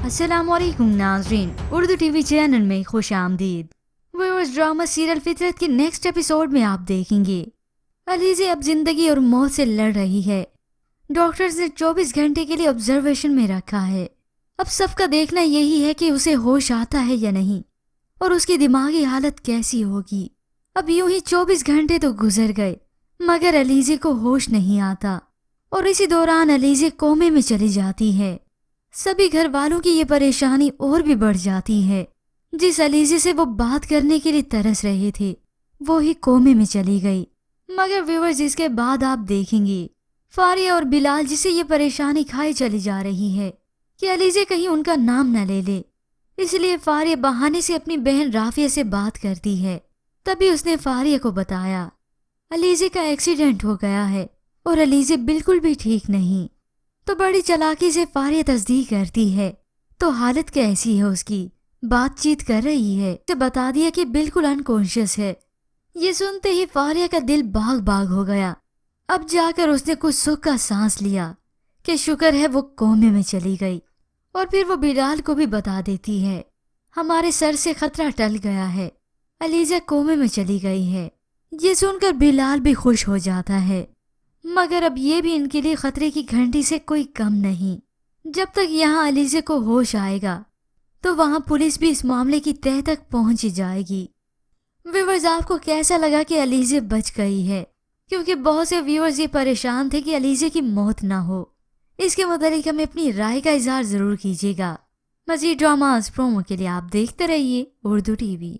अस्सलाम वालेकुम नाज़रीन, उर्दू टीवी चैनल में खुश आमदीद। व्यूअर्स, ड्रामा सीरियल फितरत के नेक्स्ट एपिसोड में आप देखेंगे अलीज़े अब जिंदगी और मौत से लड़ रही है। डॉक्टर्स ने 24 घंटे के लिए ऑब्जर्वेशन में रखा है। अब सबका देखना यही है कि उसे होश आता है या नहीं और उसकी दिमागी हालत कैसी होगी। अब यूं ही 24 घंटे तो गुजर गए मगर अलीज़े को होश नहीं आता और इसी दौरान अलीज़े कोमे में चली जाती है। सभी घर वालों की ये परेशानी और भी बढ़ जाती है। जिस अलीज़े से वो बात करने के लिए तरस रहे थे वो ही कोमे में चली गई। मगर व्यूअर्स, इसके बाद आप देखेंगे फारिया और बिलाल जिसे ये परेशानी खाई चली जा रही है कि अलीज़े कहीं उनका नाम न ले ले, इसलिए फारिया बहाने से अपनी बहन राफिया से बात करती है। तभी उसने फारिया को बताया अलीज़े का एक्सीडेंट हो गया है और अलीज़े बिल्कुल भी ठीक नहीं। तो बड़ी चालाकी से फारिया तस्दीक करती है। तो हालत कैसी है उसकी? बातचीत कर रही है। उसे बता दिया कि बिल्कुल अनकॉन्शियस है। ये सुनते ही फारिया का दिल बाग बाग हो गया। अब जाकर उसने कुछ सुख का सांस लिया कि शुक्र है वो कोमे में चली गई। और फिर वो बिलाल को भी बता देती है हमारे सर से खतरा टल गया है, अलीज़ा कोमे में चली गई है। ये सुनकर बिलाल भी खुश हो जाता है। मगर अब ये भी इनके लिए खतरे की घंटी से कोई कम नहीं। जब तक यहाँ अलीज़े को होश आएगा तो वहाँ पुलिस भी इस मामले की तह तक पहुंच ही जाएगी। व्यूअर्स, आपको कैसा लगा कि अलीज़े बच गई है? क्योंकि बहुत से व्यूअर्स ये परेशान थे कि अलीज़े की मौत ना हो। इसके मुतालिक हमें अपनी राय का इजहार जरूर कीजिएगा। मज़ीद ड्रामास प्रोमो के लिए आप देखते रहिए उर्दू टीवी।